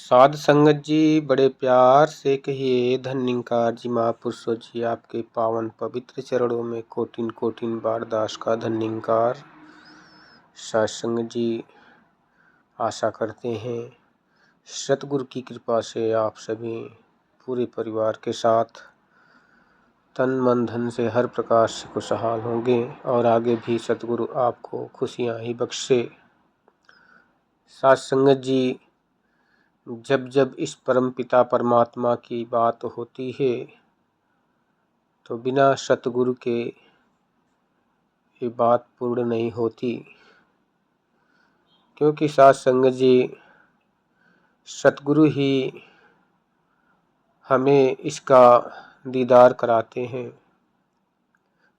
साध संगत जी, बड़े प्यार से कहिए धन्यकार जी। महापुरुषों जी, आपके पावन पवित्र चरणों में कोटिन कोटिन बार दास का धन्यकार। साध संगत जी, आशा करते हैं सतगुरु की कृपा से आप सभी पूरे परिवार के साथ तन मन धन से हर प्रकार से खुशहाल होंगे और आगे भी सतगुरु आपको खुशियां ही बख्शे। साध संगत जी, जब जब इस परम पिता परमात्मा की बात होती है तो बिना सतगुरु के ये बात पूर्ण नहीं होती, क्योंकि साध संगत जी, सतगुरु ही हमें इसका दीदार कराते हैं।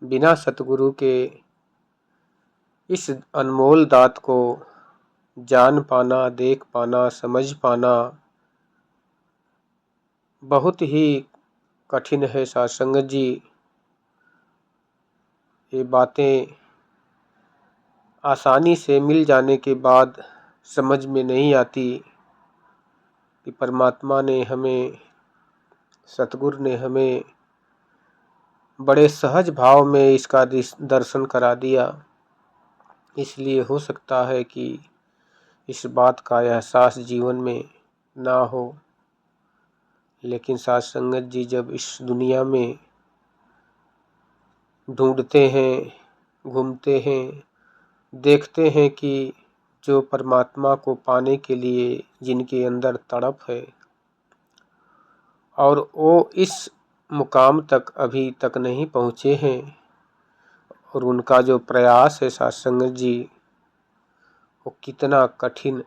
बिना सतगुरु के इस अनमोल दात को जान पाना, देख पाना, समझ पाना बहुत ही कठिन है। साध संगत जी, ये बातें आसानी से मिल जाने के बाद समझ में नहीं आती कि परमात्मा ने हमें, सतगुरु ने हमें बड़े सहज भाव में इसका दर्शन करा दिया। इसलिए हो सकता है कि इस बात का एहसास जीवन में ना हो, लेकिन साध संगत जी, जब इस दुनिया में ढूंढते हैं, घूमते हैं, देखते हैं कि जो परमात्मा को पाने के लिए जिनके अंदर तड़प है और वो इस मुकाम तक अभी तक नहीं पहुँचे हैं, और उनका जो प्रयास है साध संगत जी, वो कितना कठिन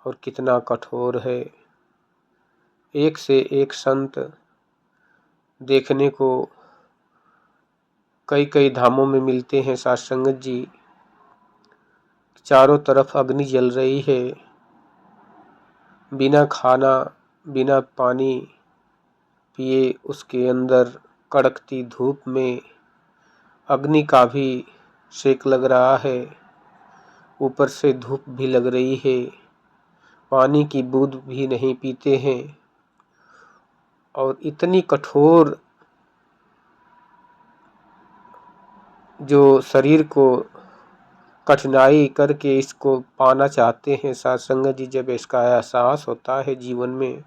और कितना कठोर है। एक से एक संत देखने को कई कई धामों में मिलते हैं साध संगत जी। चारों तरफ अग्नि जल रही है, बिना खाना बिना पानी पिए उसके अंदर कड़कती धूप में अग्नि का भी सेक लग रहा है, ऊपर से धूप भी लग रही है, पानी की बूंद भी नहीं पीते हैं और इतनी कठोर जो शरीर को कठिनाई करके इसको पाना चाहते हैं। साध संगत जी, जब इसका एहसास होता है जीवन में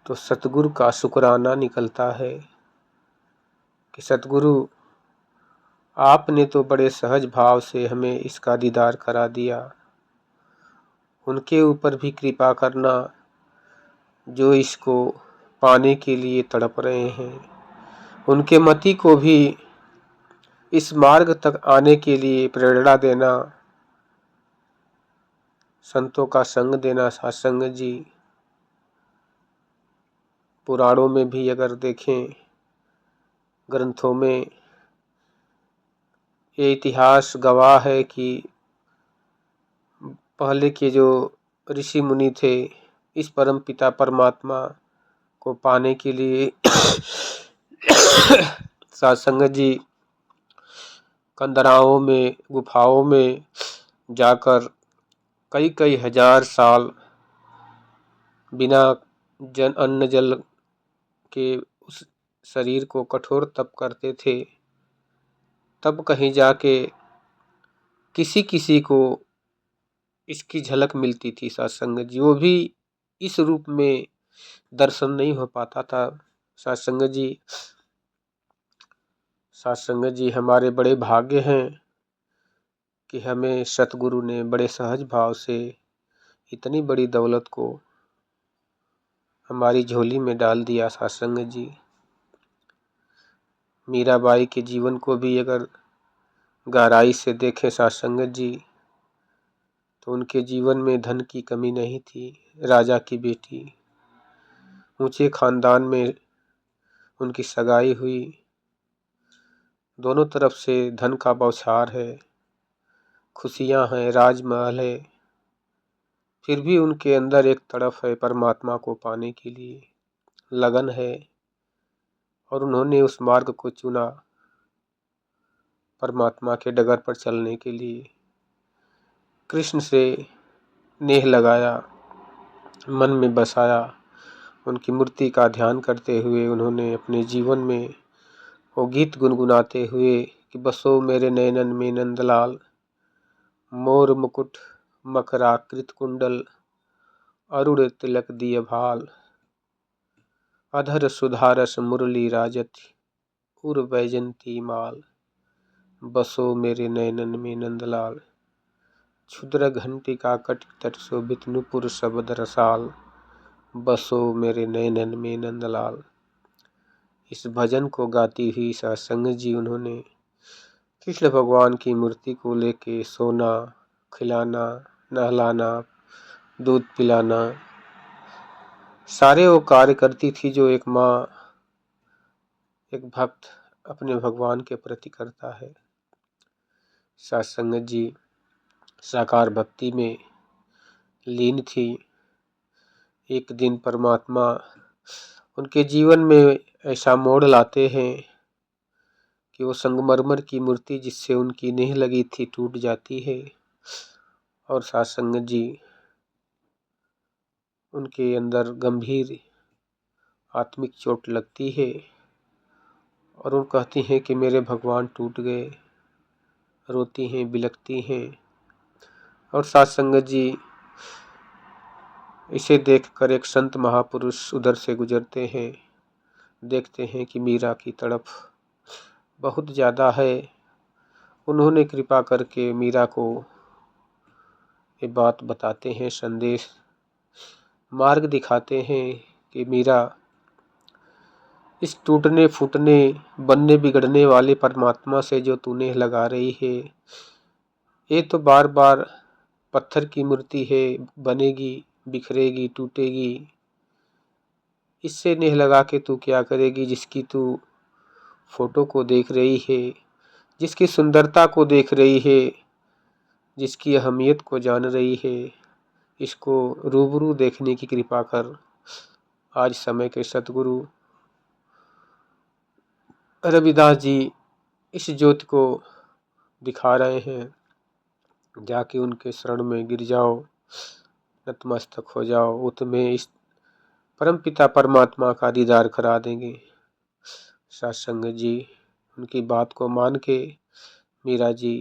तो सतगुरु का शुक्राना निकलता है कि सतगुरु, आपने तो बड़े सहज भाव से हमें इसका दीदार करा दिया। उनके ऊपर भी कृपा करना जो इसको पाने के लिए तड़प रहे हैं, उनके मति को भी इस मार्ग तक आने के लिए प्रेरणा देना, संतों का संग देना। साध संगत जी, पुराणों में भी अगर देखें, ग्रंथों में ये इतिहास गवाह है कि पहले के जो ऋषि मुनि थे, इस परम पिता परमात्मा को पाने के लिए साध संगत जी कंदराओं में, गुफाओं में जाकर कई कई हजार साल बिना अन्न जल के उस शरीर को कठोर तप करते थे। तब कहीं जाके किसी किसी को इसकी झलक मिलती थी। साध संगत जी, वो भी इस रूप में दर्शन नहीं हो पाता था। साध संगत जी, साध संगत जी, हमारे बड़े भाग्य हैं कि हमें सतगुरु ने बड़े सहज भाव से इतनी बड़ी दौलत को हमारी झोली में डाल दिया। साध संगत जी, मीराबाई के जीवन को भी अगर गहराई से देखें साध संगत जी, तो उनके जीवन में धन की कमी नहीं थी। राजा की बेटी, ऊंचे खानदान में उनकी सगाई हुई, दोनों तरफ से धन का बौछार है, खुशियां हैं, राजमहल है, फिर भी उनके अंदर एक तड़प है परमात्मा को पाने के लिए, लगन है, और उन्होंने उस मार्ग को चुना परमात्मा के डगर पर चलने के लिए, कृष्ण से नेह लगाया, मन में बसाया। उनकी मूर्ति का ध्यान करते हुए उन्होंने अपने जीवन में वो गीत गुनगुनाते हुए कि बसो मेरे नैनन में नंदलाल, मोर मुकुट मकराकृत कुंडल, अरुण तिलक दिय भाल, अधर सुधारस मुरली राजति, उर वैजंती माल, बसो मेरे नैनन में नंदलाल, क्षुद्र घंटिका कटि तट शोभित नुपुर शबद रसाल, बसो मेरे नैनन में नंदलाल। इस भजन को गाती हुई सत्संग जी उन्होंने कृष्ण भगवान की मूर्ति को लेके सोना, खिलाना, नहलाना, दूध पिलाना, सारे वो कार्य करती थी जो एक माँ, एक भक्त अपने भगवान के प्रति करता है। सत्संग जी साकार भक्ति में लीन थी। एक दिन परमात्मा उनके जीवन में ऐसा मोड़ लाते हैं कि वो संगमरमर की मूर्ति जिससे उनकी नेह लगी थी टूट जाती है और सत्संग जी उनके अंदर गंभीर आत्मिक चोट लगती है और वो कहती हैं कि मेरे भगवान टूट गए, रोती हैं, बिलखती हैं। और सत्संग जी इसे देखकर एक संत महापुरुष उधर से गुजरते हैं, देखते हैं कि मीरा की तड़प बहुत ज़्यादा है। उन्होंने कृपा करके मीरा को ये बात बताते हैं, संदेश मार्ग दिखाते हैं कि मीरा, इस टूटने फूटने बनने बिगड़ने वाले परमात्मा से जो तूने लगा रही है, ये तो बार बार पत्थर की मूर्ति है, बनेगी, बिखरेगी, टूटेगी। इससे नेह लगा के तू क्या करेगी, जिसकी तू फोटो को देख रही है, जिसकी सुंदरता को देख रही है, जिसकी अहमियत को जान रही है, इसको रूबरू देखने की कृपा कर। आज समय के सतगुरु रविदास जी इस ज्योति को दिखा रहे हैं, जाके उनके शरण में गिर जाओ, नतमस्तक हो जाओ, वो तुम्हें इस परमपिता परमात्मा का दीदार करा देंगे। सत्संग जी उनकी बात को मान के मीरा जी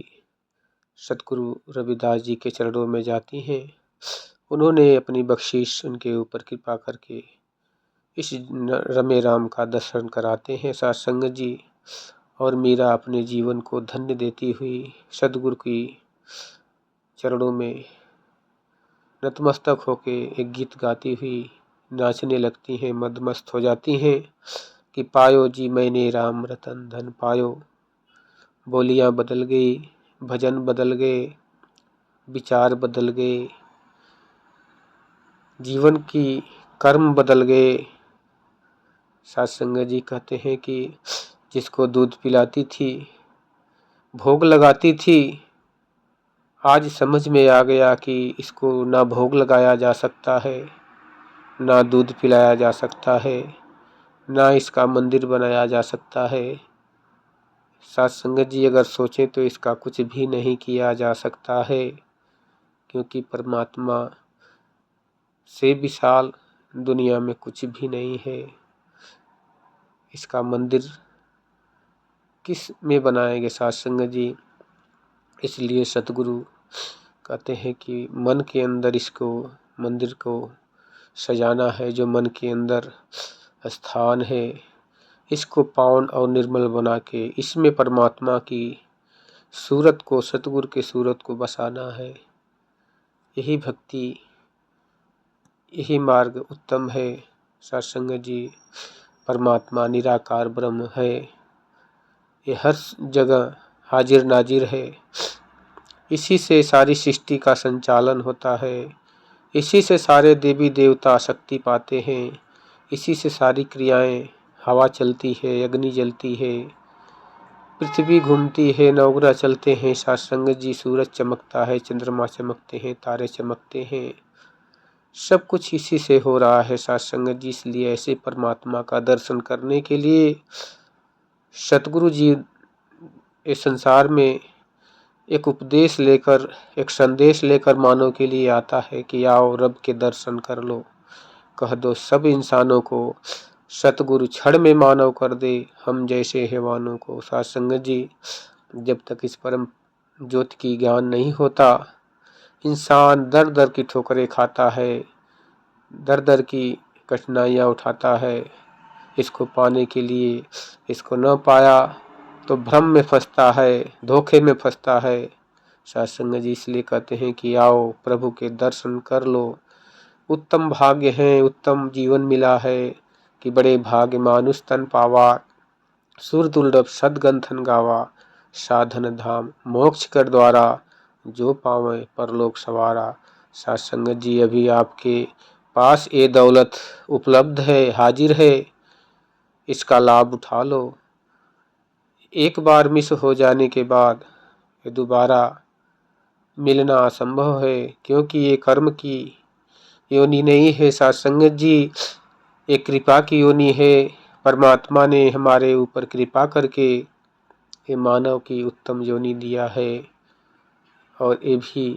सतगुरु रविदास जी के चरणों में जाती हैं। उन्होंने अपनी बख्शीश उनके ऊपर कृपा करके इस रमे राम का दर्शन कराते हैं सत्संग जी। और मीरा अपने जीवन को धन्य देती हुई सतगुरु की चरणों में नतमस्तक होके एक गीत गाती हुई नाचने लगती हैं, मदमस्त हो जाती हैं कि पायो जी मैंने राम रतन धन पायो। बोलियां बदल गई, भजन बदल गए, विचार बदल गए, जीवन की कर्म बदल गए। सत्संग जी कहते हैं कि जिसको दूध पिलाती थी, भोग लगाती थी, आज समझ में आ गया कि इसको ना भोग लगाया जा सकता है, ना दूध पिलाया जा सकता है, ना इसका मंदिर बनाया जा सकता है। सत्संग जी अगर सोचें तो इसका कुछ भी नहीं किया जा सकता है, क्योंकि परमात्मा से विशाल दुनिया में कुछ भी नहीं है। इसका मंदिर किस में बनाएंगे सत्संग जी। इसलिए सतगुरु कहते हैं कि मन के अंदर इसको मंदिर को सजाना है, जो मन के अंदर स्थान है, इसको पावन और निर्मल बना के इसमें परमात्मा की सूरत को, सतगुरु के सूरत को बसाना है। यही भक्ति, यही मार्ग उत्तम है। सत्संग जी परमात्मा निराकार ब्रह्म है, ये हर जगह हाजिर नाजिर है। इसी से सारी सृष्टि का संचालन होता है, इसी से सारे देवी देवता शक्ति पाते हैं, इसी से सारी क्रियाएं, हवा चलती है, अग्नि जलती है, पृथ्वी घूमती है, नवग्रह चलते हैं। सत्संग जी सूरज चमकता है, चंद्रमा चमकते हैं, तारे चमकते हैं, सब कुछ इसी से हो रहा है सत्संग जी। इसलिए ऐसे परमात्मा का दर्शन करने के लिए सतगुरु जी इस संसार में एक उपदेश लेकर, एक संदेश लेकर मानव के लिए आता है कि आओ रब के दर्शन कर लो। कह दो सब इंसानों को, सतगुरु क्षण में मानव कर दे हम जैसे हैवानों को। साथ संगत जी, जब तक इस परम ज्योति की ज्ञान नहीं होता, इंसान दर दर की ठोकरें खाता है, दर दर की कठिनाइयाँ उठाता है। इसको पाने के लिए, इसको न पाया तो भ्रम में फंसता है, धोखे में फंसता है। सत्संग जी इसलिए कहते हैं कि आओ प्रभु के दर्शन कर लो। उत्तम भाग्य है, उत्तम जीवन मिला है कि बड़े भाग्य मानुष तन पावा, सुर दुर्लभ सदगंथन गावा, साधन धाम मोक्ष कर द्वारा, जो पावे परलोक सवारा। सत्संग जी अभी आपके पास ये दौलत उपलब्ध है, हाजिर है, इसका लाभ उठा लो। एक बार मिस हो जाने के बाद ये दोबारा मिलना असंभव है, क्योंकि ये कर्म की योनि नहीं है सत्संगत जी, ये कृपा की योनि है। परमात्मा ने हमारे ऊपर कृपा करके ये मानव की उत्तम योनि दिया है। और ये भी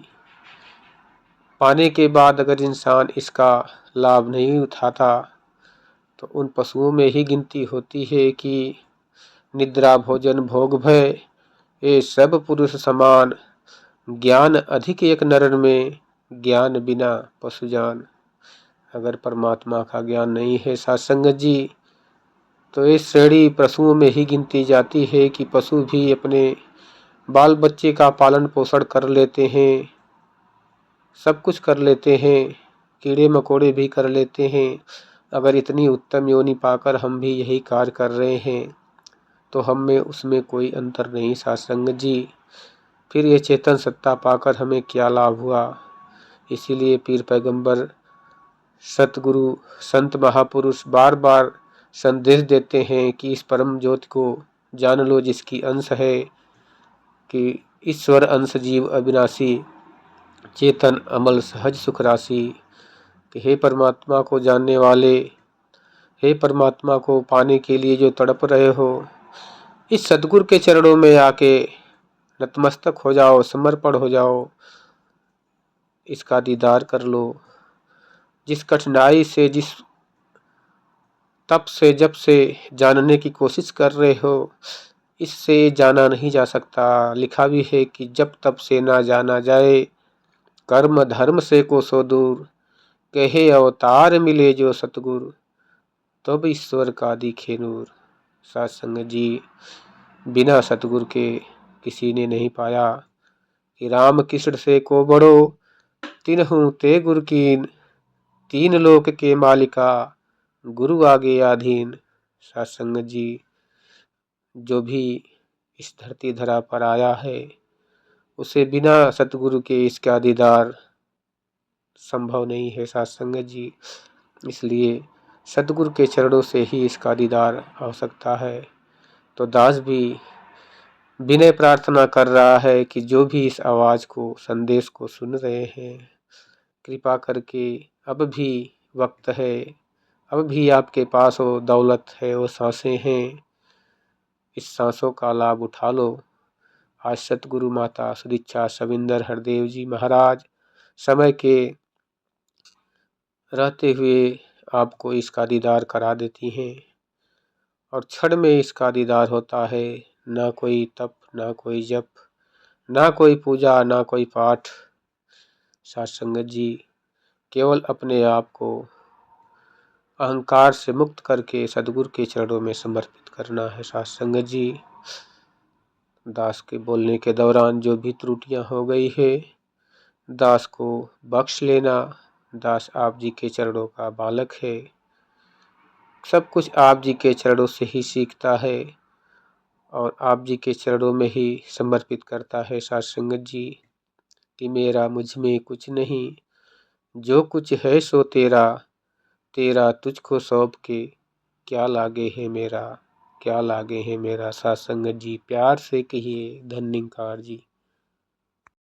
पाने के बाद अगर इंसान इसका लाभ नहीं उठाता तो उन पशुओं में ही गिनती होती है कि निद्रा भोजन भोग भय ये सब पुरुष समान, ज्ञान अधिक एक नर में, ज्ञान बिना पशु जान। अगर परमात्मा का ज्ञान नहीं है सत्संगत जी, तो इस श्रेणी पशुओं में ही गिनती जाती है कि पशु भी अपने बाल बच्चे का पालन पोषण कर लेते हैं, सब कुछ कर लेते हैं, कीड़े मकोड़े भी कर लेते हैं। अगर इतनी उत्तम योनि पाकर हम भी यही कार्य कर रहे हैं तो हम में उसमें कोई अंतर नहीं सत्संगत जी। फिर ये चेतन सत्ता पाकर हमें क्या लाभ हुआ। इसीलिए पीर पैगंबर, सतगुरु, संत महापुरुष बार बार संदेश देते हैं कि इस परम ज्योति को जान लो जिसकी अंश है, कि ईश्वर अंश जीव अविनाशी, चेतन अमल सहज सुख राशि। कि हे परमात्मा को जानने वाले, हे परमात्मा को पाने के लिए जो तड़प रहे हो, इस सतगुरु के चरणों में आके नतमस्तक हो जाओ, समर्पण हो जाओ, इसका दीदार कर लो। जिस कठिनाई से, जिस तप से, जब से जानने की कोशिश कर रहे हो, इससे जाना नहीं जा सकता। लिखा भी है कि जब तप से ना जाना जाए, कर्म धर्म से को सो दूर, कहे अवतार मिले जो सतगुरु, तब ईश्वर का दिखे नूर। सत्संग जी, बिना सतगुरु के किसी ने नहीं पाया। कि राम कृष्ण से को बड़ो, तिन्हु ते गुरु कीन, तीन लोक के मालिका, गुरु आगे आधीन। सत्संग जी, जो भी इस धरती धरा पर आया है, उसे बिना सतगुरु के इसका दीदार संभव नहीं है सत्संग जी। इसलिए सतगुरु के चरणों से ही इसका दीदार हो सकता है। तो दास भी विनय प्रार्थना कर रहा है कि जो भी इस आवाज़ को, संदेश को सुन रहे हैं, कृपा करके अब भी वक्त है, अब भी आपके पास वो दौलत है, वो सांसें हैं, इस सांसों का लाभ उठा लो। आज सतगुरु माता सुदीक्षा सविंदर हरदेव जी महाराज समय के रहते हुए आपको इसका दीदार करा देती हैं, और क्षण में इसका दीदार होता है। ना कोई तप, ना कोई जप, ना कोई पूजा, ना कोई पाठ। सत्संगत जी, केवल अपने आप को अहंकार से मुक्त करके सदगुरु के चरणों में समर्पित करना है। सत्संगत जी, दास के बोलने के दौरान जो भी त्रुटियां हो गई है, दास को बख्श लेना। दास आप जी के चरणों का बालक है, सब कुछ आप जी के चरणों से ही सीखता है और आप जी के चरणों में ही समर्पित करता है। सत्संगत जी, कि मेरा मुझ में कुछ नहीं, जो कुछ है सो तेरा, तेरा तुझको सौंप के क्या लागे है मेरा, क्या लागे है मेरा। सत्संगत जी, प्यार से कहिए धन्यकार जी।